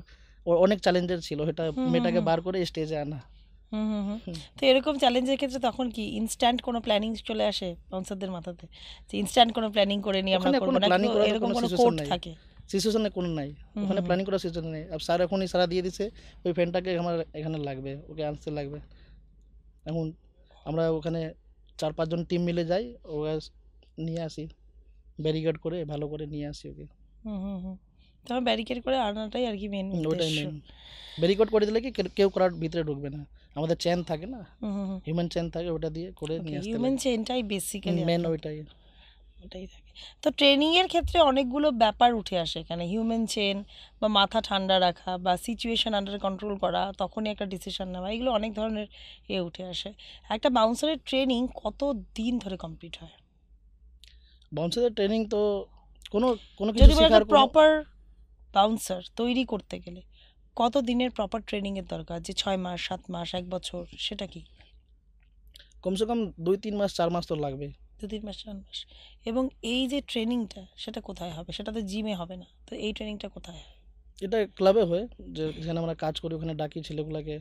ওর অনেক চ্যালেঞ্জের ছিল সেটা, মেয়েটাকে বার করে স্টেজে আনা।
তো এরকম চ্যালেঞ্জের ক্ষেত্রে তখন কি ইনস্ট্যান্ট কোনো প্ল্যানিং চলে আসে বাউন্সারদের মাথাতে, যে ইনস্ট্যান্ট কোনো প্ল্যানিং করে নিয়ে আমরা
ওখানে
করবো,
কোনো
নাকি
প্ল্যানিং করার
এরকম
কোনো
কোনো
সিচুয়েশন
কোড
নাই,
থাকে?
সিচুয়েশনে কোনো নাই, ওখানে প্ল্যানিং করার সিচুয়েশন নেই। আর স্যার এখনই সারা দিয়ে দিছে ওই ফ্যানটাকে আমার এখানে লাগবে, ওকে আনতে লাগবে। এখন আমরা ওখানে 4-5 জন টিম মিলে যাই, ওকে নিয়ে আসি, ব্যারিকেড করে ভালো করে নিয়ে আসি ওকে।
তখন ব্যারিকেড করে আনাটাই আর কি মেন
ওটাই
উদ্দেশ্য।
মেন, ব্যারিকেড করে দিলে কি কেউ করার ভিতরে ঢুকবে না। আমাদের চেন থাকে না, হিউম্যান চেন থাকে, ওটা দিয়ে করে নিয়ে আসতে
হিউম্যান চেনটাই বেসিক্যালি
মেন ওইটাই।
ওটাই থাকে। তো ট্রেনিং এর ক্ষেত্রে অনেকগুলো ব্যাপার উঠে আসে এখানে, হিউম্যান চেন বা মাথা ঠান্ডা রাখা বা সিচুয়েশন আন্ডার কন্ট্রোল করা, তখনই একটা ডিসিশন নেওয়া, এগুলো অনেক ধরনের উঠে আসে। একটা বাউন্সারের ট্রেনিং কত দিন ধরে কমপ্লিট হয়?
বাউন্সারের ট্রেনিং তো কোনো কোনো কিছু
যদি বলে
শেখার
একটা প্রপার বাউন্সার তৈরি করতে গেলে কত দিনের প্রপার ট্রেনিং এর দরকার, যে 6 মাস 7 মাস 1 বছর, সেটা কি?
কমসে কম 2-3 মাস 4 মাস তো লাগবে।
2-3 মাস 4 মাস। এবং এই যে ট্রেনিংটা সেটা কোথায় হবে? সেটা তো জিমে হবে না, তো এই ট্রেনিংটা কোথায় হয়?
এটা ক্লাবে হয়, যেখানে আমরা কাজ করি ওখানে ডাকি ছেলেগুলোকে।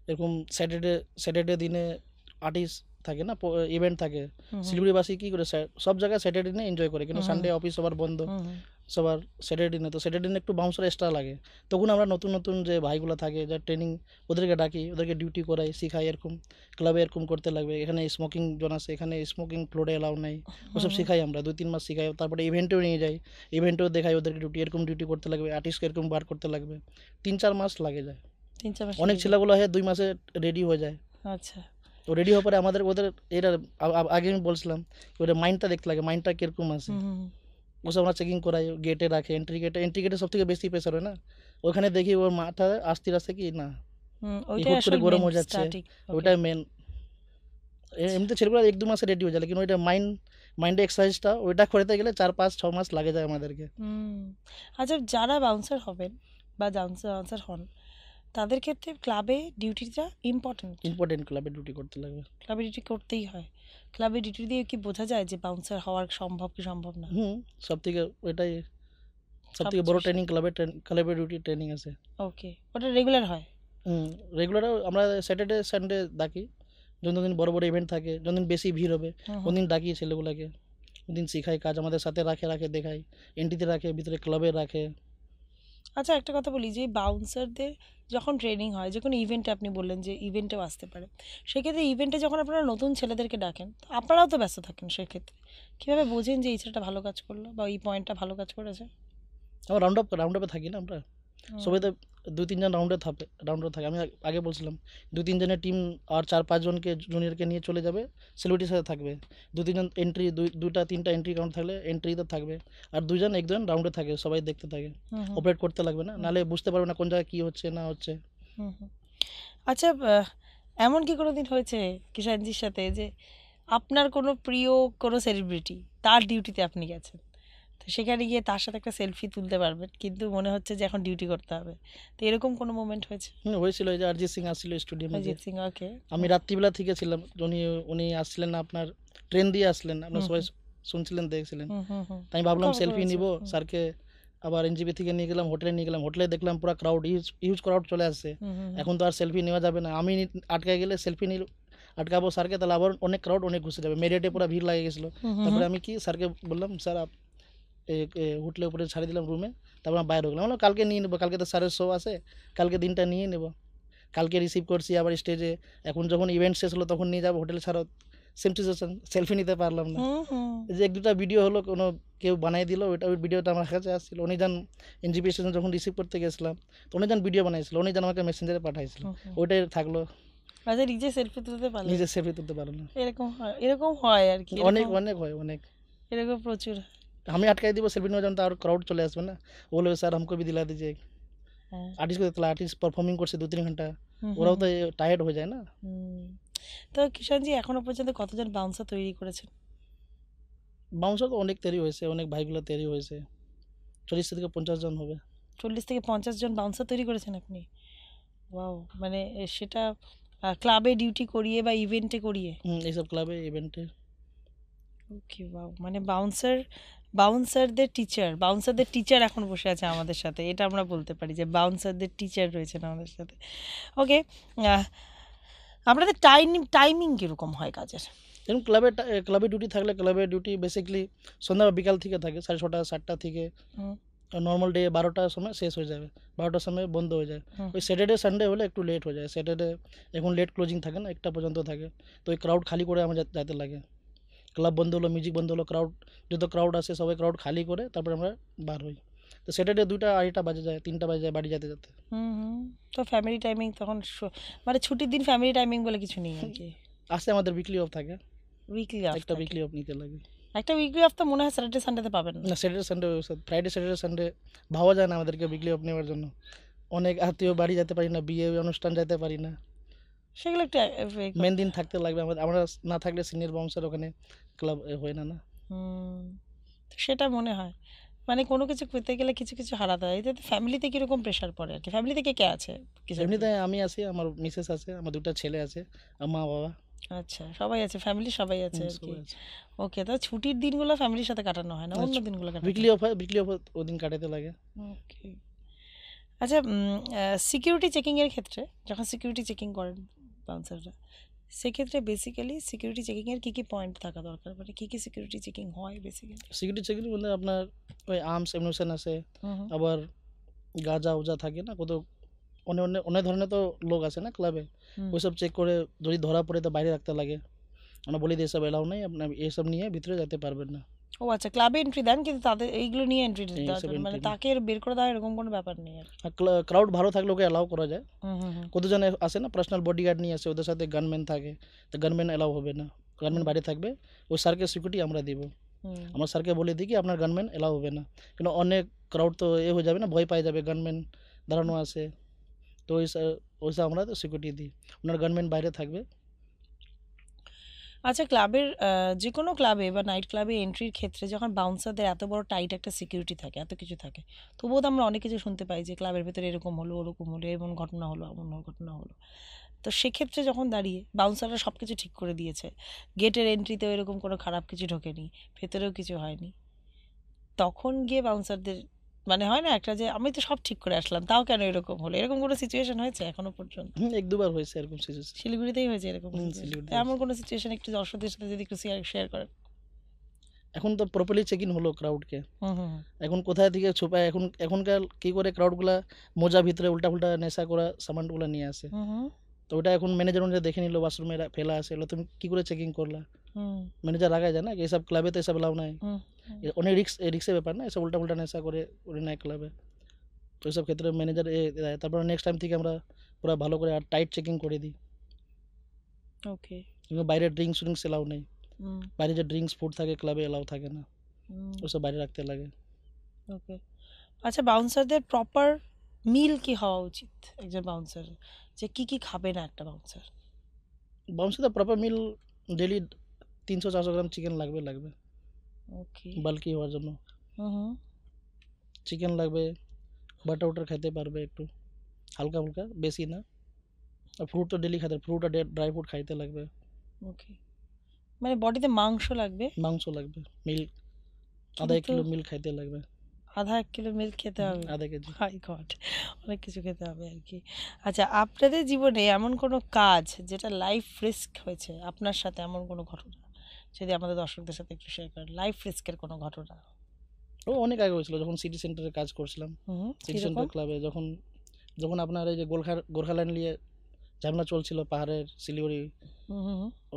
এরকম স্যাটারডে দিনে আর্টিস্ট থাকে না, ইভেন্ট থাকে, শিলিগুড়িবাসী কী করে সব জায়গায় স্যাটারডে দিনে এনজয় করে, কিন্তু সানডে অফিস সবার বন্ধ, সবার স্যাটারডে দিনে, তো স্যাটারডে দিনে একটু বাউন্সার এক্সট্রা লাগে। তখন আমরা নতুন নতুন যে ভাইগুলো থাকে যা ট্রেনিং, ওদেরকে ডাকি, ওদেরকে ডিউটি করাই, শিখাই, এরকম ক্লাবে এরকম করতে লাগবে, এখানে স্মোকিং জোন আছে, এখানে স্মোকিং ফ্লোরে অ্যালাউ নেই, ওসব শিখাই আমরা 2-3 মাস শিখাই। তারপরে ইভেন্টেও নিয়ে যাই, ইভেন্টেও দেখাই ওদেরকে ডিউটি, এরকম ডিউটি করতে লাগবে, আর্টিস্টকে এরকম বার করতে লাগবে। 3-4 মাস লাগে যায়।
3-4 মাস
অনেক
লেগে যায়।
ছেলেগুলো হয় 2 মাসে রেডি হয়ে যায়।
আচ্ছা।
তো রেডি হওয়ার পরে আমাদের ওদের এটা আগে আমি বলছিলাম, ওদের মাইন্ডটা দেখতে লাগে, মাইন্ডটা কীরকম আছে, ওসব আমরা চেকিং করাই, গেটে রাখে, এন্ট্রি গেটে সব থেকে বেশি প্রেশার হয় না, ওখানে দেখি ওর মাথা আস্তে আস্তে কি না
ওইটাই
হুট করে
আসলে
গরম
মেন
হয়ে যাচ্ছে,
স্টার্টিং।
ওইটাই মেন। এমনিতে ছেলেগুলো 1-2 মাসে রেডি হয়ে যায়, কিন্তু ওইটা মাইন্ডে এক্সারসাইজটা ওইটা করতে গেলে 4-5-6 মাস লাগে যায় আমাদেরকে।
আচ্ছা, যারা বাউন্সার হবেন বা বাউন্সার হন, তাদের ক্ষেত্রে ক্লাবে ডিউটিটা
ইম্পর্টেন্ট ক্লাবে ডিউটি করতে লাগবে।
ক্লাবে ডিউটি করতেই হয়। ক্লাবে ডিউটি দিয়ে কি বোঝা যায় যে বাউন্সার হওয়ার সম্ভব কি সম্ভব না?
সব থেকে ওইটাই সব থেকে বড় ট্রেনিং, ক্লাবে ডিউটি ট্রেনিং আছে।
ওকে, ওটা রেগুলার হয়?
রেগুলার আমরা স্যাটারডে সানডে ডাকি, যতদিন বড় বড় ইভেন্ট থাকে, যতদিন বেশি ভিড় হবে ওদিন ডাকি ছেলেগুলোকে, ওদিন শিখাই কাজ, আমাদের সাথে রাখে দেখাই, এন্ট্রিতে রাখে, ভিতরে ক্লাবে রাখে।
আচ্ছা, একটা কথা বলি, যে বাউন্সারদের যখন ট্রেনিং হয়, যে কোনো ইভেন্টে, আপনি বললেন যে ইভেন্টেও আসতে পারে, সেক্ষেত্রে ইভেন্টে যখন আপনারা নতুন ছেলেদেরকে ডাকেন, তো আপনারাও তো ব্যস্ত থাকেন, সেক্ষেত্রে কীভাবে বোঝেন যে এই ছেলেটা ভালো কাজ করলো বা এই পয়েন্টটা ভালো কাজ করেছে?
আমরা রাউন্ড আপে থাকি না, আমরা সবাই তো 2-3 জন রাউন্ডে থাকে। আমি আগে বলছিলাম 2-3 জনের টিম আর 4-5 জনকে জুনিয়রকে নিয়ে চলে যাবে, সেলিব্রিটির সাথে থাকবে। 2-3 জন এন্ট্রি, 2-3টা এন্ট্রি কাউন্ট থাকলে এন্ট্রিতে থাকবে, আর 2-1 রাউন্ডে থাকে, সবাই দেখতে থাকে, অপারেট করতে লাগবে না, নাহলে বুঝতে পারবে না কোন জায়গায় কী হচ্ছে না হচ্ছে।
আচ্ছা, এমন কি কোনো দিন হয়েছে কিষাণজির সাথে যে আপনার কোনো প্রিয় কোনো সেলিব্রিটি, তার ডিউটিতে আপনি গেছেন, তো সেখানে গিয়ে তার সাথে একটা সেলফি তুলতে পারবেন, কিন্তু মনে হচ্ছে যে এখন ডিউটি করতে হবে, তো এরকম কোনো মোমেন্ট হয়েছে?
হয়েছিল, এই যে অরিজিৎ সিং আসছিল স্টুডিয়ামে,
অরিজিৎ সিং, ওকে।
আমি রাত্রিবেলা থেকে ছিলাম, উনি আসছিলেন না, আপনার ট্রেন দিয়ে আসলেন, আপনার সবাই শুনছিলেন দেখছিলেন, তাই আমি ভাবলাম সেলফি নিব, স্যারকে আবার এনজিপি থেকে নিয়ে গেলাম, হোটেলে দেখলাম পুরো ক্রাউড, হিউজ ক্রাউড চলে আসছে, এখন তো আর সেলফি নেওয়া যাবে না, আমি আটকায় গেলে সেলফি আটকাবো স্যারকে, তাহলে আবার অনেক ক্রাউড অনেক ঘুষে যাবে, মেরিয়েটে পুরো ভিড় লাগে গেছিলো। তারপরে আমি কি স্যারকে বললাম, স্যার হোটেলের উপরে ছাড়িয়ে দিলাম রুমে, তারপর আমি বাইরে গেলাম, বললাম কালকে নিয়ে নেবো, কালকে তো স্যারের শো আছে, কালকে দিনটা নিয়ে নেবো, কালকে রিসিভ করছি আবার স্টেজে, এখন যখন ইভেন্ট শেষ হলো তখন নিয়ে যাবো হোটেল ছাড়াও, সেম সিচুয়েশন, সেলফি নিতে পারলাম না। যে 1-2টা ভিডিও হলো, কোনো কেউ বানাই দিল, ওই ভিডিওটা আমার কাছে আসছিল, উনি যান এনজিপি স্টেশন যখন রিসিভ করতে গেছিলাম, তো উনি যান ভিডিও বানাইছিল, উনি যান আমাকে মেসেঞ্জারে পাঠাইছিল, ওইটাই থাকলো।
আচ্ছা, নিজে সেলফি তুলতে পারলেন?
নিজে সেলফি তুলতে পারলো না।
এরকম হয় আর কি,
অনেক হয়,
এরকম প্রচুর।
আমি আটকাই দিব সেলফি নেওয়ার জন্য, তো আর ক্রাউড চলে আসবে না, বলবে স্যার हमको भी दिला दीजिए। আর্টিস্ট পারফর্মিং করছে 2-3 ঘন্টা, ওরাও তো টায়ার্ড হয়ে যায় না।
তো কিষাণজি এখনো পর্যন্ত কতজন বাউন্সার তৈরি করেছেন?
বাউন্সার তো অনেক তৈরি হয়েছে, অনেক ভাইগুলো তৈরি হয়েছে, 40 থেকে 50 জন হবে।
40 থেকে 50 জন বাউন্সার তৈরি করেছেন আপনি? ওয়াও, মানে সেটা ক্লাবে ডিউটি করিয়ে বা ইভেন্টে করিয়ে?
এইসব ক্লাবে ইভেন্টে।
ওকে, ওয়াও, মানে বাউন্সার বাউন্সারদের টিচার এখন বসে আছে আমাদের সাথে, এটা আমরা বলতে পারি যে বাউন্সারদের টিচার রয়েছেন আমাদের সাথে। ওকে, আপনাদের টাইমিং কীরকম হয় কাজের?
এরকম ক্লাবে ডিউটি থাকলে ক্লাবের ডিউটি বেসিক্যালি সন্ধ্যা বা বিকাল থেকে থাকে, 6:30 7টা থেকে। নর্মাল ডে 12টার সময় শেষ হয়ে যাবে, 12টার সময় বন্ধ হয়ে যায়। ওই স্যাটারডে সানডে হলে একটু লেট হয়ে যায়, স্যাটারডে এখন লেট ক্লোজিং থাকে না, 1টা পর্যন্ত থাকে। তো ওই ক্রাউড খালি করে আমার যেতে লাগে। ক্লাব বন্ধ হলো, মিউজিক বন্ধ হলো, যত ক্রাউড আসে সবাই ক্রাউড খালি করে তারপরে আমরা বার হই। তো স্যাটারডে 2টা 2:30 বাজে যায়, 3টা বাজে যায় বাড়ি যেতে যেতে।
তো ফ্যামিলি টাইমিং তখন মানে ছুটির দিন ফ্যামিলি টাইমিং বলে কিছু নেই আর কি?
আসে আমাদের উইকলি অফ থাকে,
উইকলি অফ,
একটা উইকলি অফ নিতে লাগে।
একটা উইকলি অফ তো মনে হয় স্যাটারডে সানডেতে পাবেন না।
না, Saturday Sunday, Friday Saturday Sunday ভাবা যায় না আমাদেরকে উইকলি অফ নেওয়ার জন্য। অনেক আত্মীয় বাড়ি যেতে পারি না, বিয়ে অনুষ্ঠান যেতে পারি না,
সেগুলো একটু
মেন দিন থাকতে লাগবে আমাদের। আমরা না থাকলে সিনিয়র বাউন্সার ওখানে ক্লাব হয় না।
তো সেটা মনে হয় মানে কোনো কিছু পেতে গেলে কিছু কিছু হারাতে হয়। এতে ফ্যামিলিতে কীরকম প্রেশার পড়ে আর কি? ফ্যামিলিতে কে আছে?
এমনিতে আমি আছি, আমার মিসেস আছে, আমার 2টা ছেলে আছে, আর মা বাবা।
আচ্ছা, সবাই আছে, ফ্যামিলি সবাই আছে আর কি।
সবাই আছে।
ওকে, তো ছুটির দিনগুলো ফ্যামিলির সাথে কাটানো হয় না, অন্য দিনগুলো কাটানো
উইকলি অফ হয়, উইকলি অফ ওদিন কাটাতে লাগে।
ওকে। আচ্ছা, সিকিউরিটি চেকিংয়ের ক্ষেত্রে যখন সিকিউরিটি চেকিং করেন বাউন্সাররা, সেক্ষেত্রে বেসিক্যালি সিকিউরিটি চেকিংয়ের কী কী পয়েন্ট থাকা দরকার, মানে কী কী সিকিউরিটি চেকিং হয় বেসিক্যালি?
সিকিউরিটি চেকিং বলতে আপনার ওই আর্মস এমুনেশন আছে, আবার গাঁজা উজা থাকে না, কত অনেক অনেক অনেক ধরনের তো লোক আছে না ক্লাবে, ওইসব চেক করে যদি ধরা পড়ে তো বাইরে রাখতে লাগে। আমরা বলি যে এসব এলাও নেই, আপনার এসব নিয়ে ভিতরে যেতে পারবেন না।
ও আচ্ছা, ক্লাবে এন্ট্রি দেন কিন্তু তাদের এইগুলো নিয়ে এন্ট্রি দিতে
এইসব
হবে, মানে
entry
তাকে বের করে দেওয়া এরকম কোনো ব্যাপার নেই আর কি।
ক্রাউড ভালো থাকলে ওকে অ্যালাউ করা যায়। কতজন আসে না পার্সোনাল বডিগার্ড নিয়ে আসে, ওদের সাথে গানম্যান থাকে, তো গানম্যান অ্যালাউ হবে না, গানম্যান বাইরে থাকবে। ওই স্যারকে সিকিউরিটি আমরা দিব, আমরা স্যারকে বলে দিই কি আপনার গানম্যান অ্যালাউ হবে না, কিন্তু অনেক ক্রাউড তো হয়ে যাবে না, ভয় পাই যাবে, গানম্যান দাঁড়ানো আছে। তো ওইসব আমরা তো সিকিউরিটি দিই, ওনার গানম্যান বাইরে থাকবে।
আচ্ছা, ক্লাবের যে কোনো ক্লাবে বা নাইট ক্লাবে এন্ট্রির ক্ষেত্রে যখন বাউন্সারদের এত বড় টাইট একটা সিকিউরিটি থাকে, এত কিছু থাকে, তবুও তো আমরা অনেক কিছু শুনতে পাই যে ক্লাবের ভেতরে এরকম হলো, ওরকম হলো, এমন ঘটনা হলো, এমন ঘটনা হলো। তো সেক্ষেত্রে যখন দাঁড়িয়ে বাউন্সাররা সব কিছু ঠিক করে দিয়েছে, গেটের এন্ট্রিতেও এরকম কোনো খারাপ কিছু ঢোকেনি, ভেতরেও কিছু হয়নি, তখন গিয়ে বাউন্সারদের মানে হয় না একটা যে আমি তো সব ঠিক করে আসলাম তাও কেন এরকম হলো, এরকম কোনো সিচুয়েশন হয়েছে এখনো পর্যন্ত?
1-2 বার হয়েছে এরকম সিচুয়েশন।
শিলিগুড়িতেই হয়েছে এরকম
শিলিগুড়িতে
এমন কোনো সিচুয়েশন একটু দর্শকদের সাথে যদি একটু শেয়ার করেন।
এখন তো প্রপারলি চেক ইন হলো ক্রাউডকে, এখন কোথায় থেকে ছুপায়, এখনকার কী করে ক্রাউডগুলা মোজা ভিতরে উল্টা ফুল্টা নেশা করা সামানগুলো নিয়ে আসে। তো ওটা এখন ম্যানেজার দেখে নিল বাথরুমে ফেলা আছে, এগুলো তুমি কী করে চেকিং করলা, ম্যানেজার রাগায় যায় না, এসব ক্লাবে তো এসব এলাও নাই, অনেক রিক্সের ব্যাপার না, এসব উল্টা ফুল্টা নেশা করে নেয় ক্লাবে। তো এইসব ক্ষেত্রে ম্যানেজার দেয়, তারপর নেক্সট টাইম থেকে আমরা পুরো ভালো করে আর টাইট চেকিং করে দিই।
ওকে,
বাইরে ড্রিঙ্কস এলাও নেই, বাইরে যে ড্রিঙ্কস ফুড থাকে ক্লাবে এলাও থাকে না, ওসব বাইরে রাখতে লাগে।
ওকে, আচ্ছা, বাউন্সারদের প্রপার মিল কি হওয়া উচিত একজন বাউন্সার, যে কি কি খাবে না একটা বাউন্সার?
বাউন্সারদের প্রপার মিল ডেলি 300-400 গ্রাম চিকেন লাগবে।
ওকে,
বাল্কি হওয়ার জন্য চিকেন লাগবে, বাটার খেতে পারবে একটু হালকা ফুলকা, বেশি না। আর ফ্রুট তো ডেলি খেতে, ফ্রুট আর ড্রাই ফ্রুট খাইতে লাগবে।
ওকে, মানে বডিতে মাংস লাগবে, মিল্ক
আধা কিলো মিল্ক খাইতে লাগবে,
আধা 1 কিলো মিল্ক খেতে হবে,
আধা কেজি।
হাই গড, অনেক কিছু খেতে হবে আর কি। আচ্ছা, আপনাদের জীবনে এমন কোনো কাজ যেটা লাইফ রিস্ক হয়েছে আপনার সাথে, এমন কোনো ঘটনা যদি আমাদের দর্শকদের সাথে একটু শেয়ার করেন, লাইফ রিস্কের কোনো ঘটনা?
ও অনেক আগে হয়েছিল, যখন সিটি সেন্টারে কাজ করছিলাম, সিটি সেন্টার ক্লাবে, যখন আপনার এই যে গোর্খাল্যান্ড নিয়ে ঝামেলা চলছিল পাহাড়ের শিলিগুড়ি,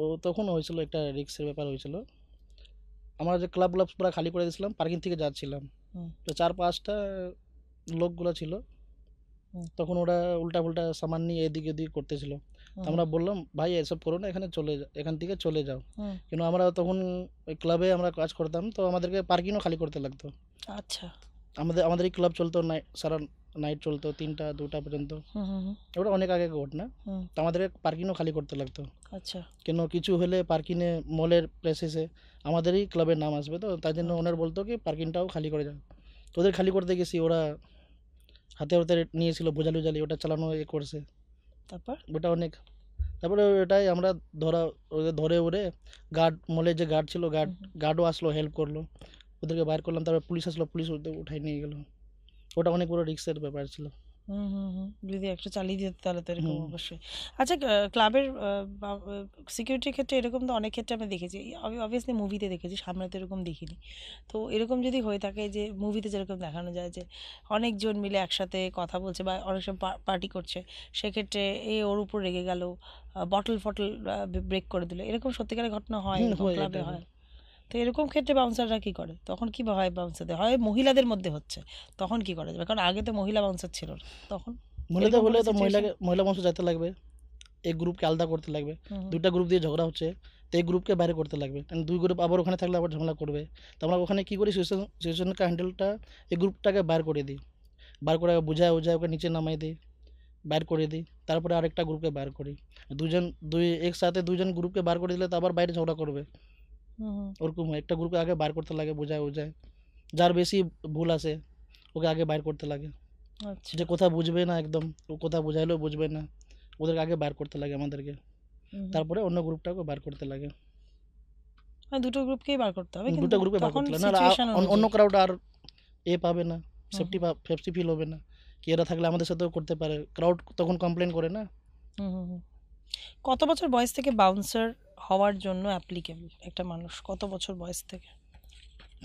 ও তখন হয়েছিল একটা রিস্কের ব্যাপার হয়েছিল। আমরা যে ক্লাব পুরো খালি করে দিয়েছিলাম, পার্কিং থেকে যাচ্ছিলাম, তো 4-5টা লোকগুলো ছিল, তখন ওরা উল্টা ফুল্টা সামান নিয়ে এদিকে ওদিকে করতেছিল। আমরা বললাম ভাই এসব করো না, এখান থেকে চলে যাও। কিন্তু আমরা তখন ওই ক্লাবে আমরা কাজ করতাম, তো আমাদেরকে পার্কিংও খালি করতে লাগতো।
আচ্ছা,
আমাদের এই ক্লাব চলতো সারা নাইট চলতো 3টা 2টা পর্যন্ত, ওটা অনেক আগে ঘটনা। তো আমাদেরকে পার্কিংও খালি করতে লাগতো।
আচ্ছা,
কেন কিছু হলে পার্কিংয়ে মলের প্লেসেসে আমাদেরই ক্লাবের নাম আসবে, তো তাই জন্য ওনার বলতো কি পার্কিংটাও খালি করে যাও। তো ওদের খালি করতে গেছি, ওরা হাতে নিয়েছিল বোঝালি, ওটা চালানো করছে। ওটা অনেক, তারপরে ওটাই আমরা ধরে ওরে গার্ড, মলের যে গার্ড ছিল, গার্ডও আসলো, হেল্প করলো, ওদেরকে বাইর করলাম, তারপর পুলিশ আসলো, পুলিশ ওদের উঠাই নিয়ে গেল। ওটা অনেক বড় রিস্কের ব্যাপার ছিল।
যদি একটা চালিয়ে দিত তাহলে তো এরকম
হুম।
অবশ্যই। আচ্ছা, ক্লাবের সিকিউরিটির ক্ষেত্রে এরকম তো অনেক ক্ষেত্রে আমি দেখেছি, অবভিয়াসলি মুভিতে দেখেছি, সামনে তো এরকম দেখিনি। তো এরকম যদি হয়ে থাকে যে মুভিতে যেরকম দেখানো যায় যে অনেকজন মিলে একসাথে কথা বলছে বা অনেক সময় পার্টি করছে, সেক্ষেত্রে ওর উপর রেগে গেল, বটল ফটল ব্রেক করে দিল, এরকম সত্যিকারের ঘটনা হয়, এরকম
হয়,
ক্লাবে
এটা
হয়। তো এরকম ক্ষেত্রে বাউন্সাররা কি করে তখন? কি হয় বাউন্সারদের? হয় মহিলাদের মধ্যে হচ্ছে, তখন কি করা যাবে? কারণ আগে তো মহিলা বাউন্সার ছিল না তখন।
মহিলাদের
এরকম
হলে
কোনো
তো
সিচুয়েশন?
মহিলা মানুষ যেতে লাগবে, এক গ্রুপকে আলাদা করতে লাগবে। দুইটা গ্রুপ দিয়ে ঝগড়া হচ্ছে, তো এই গ্রুপকে বাইরে করতে লাগবে, কারণ দুই গ্রুপ আবার ওখানে থাকলে আবার ঝামেলা করবে। তো আমরা ওখানে কী করি, সিচুয়েশনকে হ্যান্ডেলটা এই গ্রুপটাকে বাইর করে দিই, বার করে বুঝায় ওকে নিচে নামাই দিই, বাইর করে দিই, তারপরে আরেকটা গ্রুপকে বার করি। একসাথে দুইজন গ্রুপকে বার করে দিলে তো আবার বাইরে ঝগড়া করবে, ওরকম হয়। একটা গ্রুপকে আগে বার করতে লাগে, বোঝায় যার বেশি ভুল আছে ওকে আগে বাইর করতে লাগে।
আচ্ছা।
যে কথা বুঝবে না একদম, ও কথা বুঝাইলেও বুঝবে না, ওদেরকে আগে বার করতে লাগে আমাদেরকে, তারপরে অন্য গ্রুপটাকে বার করতে লাগে।
দুটো গ্রুপকেই বার করতে হবে, কিন্তু
দুটো গ্রুপে বার
তখন
করতে লাগে, না
সিচুয়েশন
অন্য
অনুযায়ী।
ক্রাউড আর পাবে না,
হুম,
সেফটি ফিল হবে না, কি এরা থাকলে আমাদের সাথেও করতে পারে, ক্রাউড তখন কমপ্লেন করে না।
কত বছর বয়স থেকে বাউন্সার হওয়ার জন্য অ্যাপ্লিকেবল একটা মানুষ? কত বছর বয়স থেকে?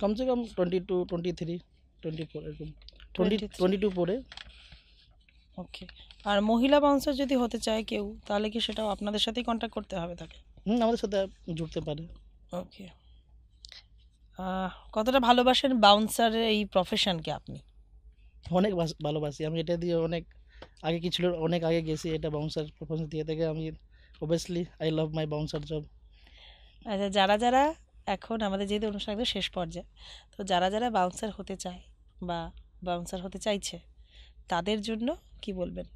কমসে কম 22, 23, 24 এরকম,
23।
22 পরে।
ওকে। আর মহিলা বাউন্সার যদি হতে চায় কেউ, তাহলে কি সেটাও আপনাদের সাথেই কন্ট্যাক্ট করতে হবে তাকে?
আমাদের সাথে জুড়তে পারে।
ওকে। কতটা ভালোবাসেন বাউন্সারের এই প্রফেশনকে আপনি?
অনেক ভালোবাসি আমি, এটা দিয়ে অনেক আগে কি ছিল, অনেক আগে গেছি, এটা বাউন্সার প্রফেশন দিয়ে থেকে আমি obviously I love my bouncer job.
আচ্ছা, যারা যারা এখন আমাদের যেহেতু অনুষ্ঠান একদম শেষ পর্যায়ে, তো যারা যারা বাউন্সার হতে চায় বা বাউন্সার হতে চাইছে, তাদের জন্য কি বলবেন?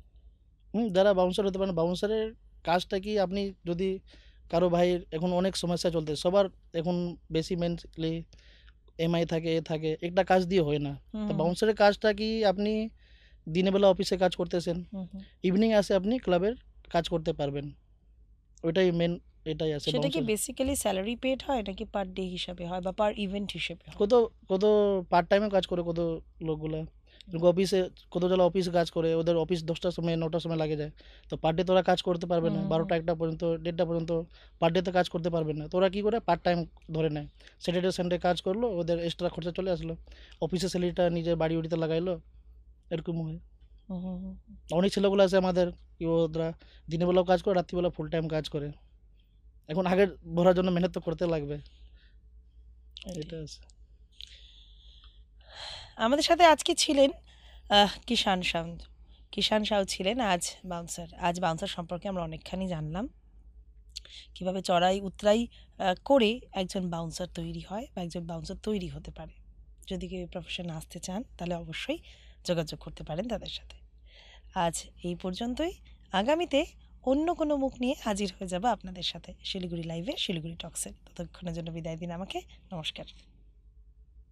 যারা বাউন্সার হতে পারেন, বাউন্সারের কাজটা কি, আপনি যদি কারো ভাইয়ের এখন অনেক সমস্যা চলতে, সবার এখন বেশি মেনলি এমআই থাকে, থাকে, একটা কাজ দিয়ে হয় না। তো বাউন্সারের কাজটা কি, আপনি দিনের বেলা অফিসে কাজ করতেছেন, ইভিনিং আসে আপনি ক্লাবের কাজ করতে পারবেন, ওইটাই মেন, এটাই আছে
সেটা কি
বাউন্সার।
বেসিক্যালি স্যালারি পেড হয় নাকি পার ডে হিসাবে হয় বা পার ইভেন্ট হিসেবে হয়?
কত কত পার্ট টাইমে কাজ করে কত লোকগুলা, অফিসে কত জেলা অফিস কাজ করে, ওদের অফিস 10টার সময় 9টার সময় লাগে যায়, তো পার ডে তোরা কাজ করতে পারবে না, 12টা 1টা পর্যন্ত 1:30টা পর্যন্ত পার ডেতে কাজ করতে পারবে না, তোরা কী করে পার্ট টাইম ধরে নেয়, স্যাটারডে সানডে কাজ করলো, ওদের এক্সট্রা খরচা চলে আসলো, অফিসের স্যালারিটা নিজের বাড়ি উড়িতে লাগাইলো, এরকম হয়। অনেক ছেলেগুলো আছে আমাদের, কি ওরা দিনের বেলাও কাজ করে, রাত্রিবেলা ফুল টাইম কাজ করে, এখন আগের ভরার জন্য মেহনত তো করতে লাগবে, এটা আছে।
আমাদের সাথে আজকে ছিলেন কিষান সাউ। কিষান সাউ ছিলেন আজ বাউন্সার। আজ বাউন্সার সম্পর্কে আমরা অনেকখানি জানলাম, কিভাবে চড়াই উতরাই করে একজন বাউন্সার তৈরি হয় বা একজন বাউন্সার তৈরি হতে পারে। যদি কেউ এই প্রফেশনে আসতে চান তাহলে অবশ্যই যোগাযোগ করতে পারেন তাদের সাথে। আজ এই পর্যন্তই। আগামীতে অন্য কোনো মুখ নিয়ে হাজির হয়ে যাব আপনাদের সাথে শিলিগুড়ি লাইভে, শিলিগুড়ি টক্সে। ততক্ষণের জন্য বিদায় দিন আমাকে। নমস্কার।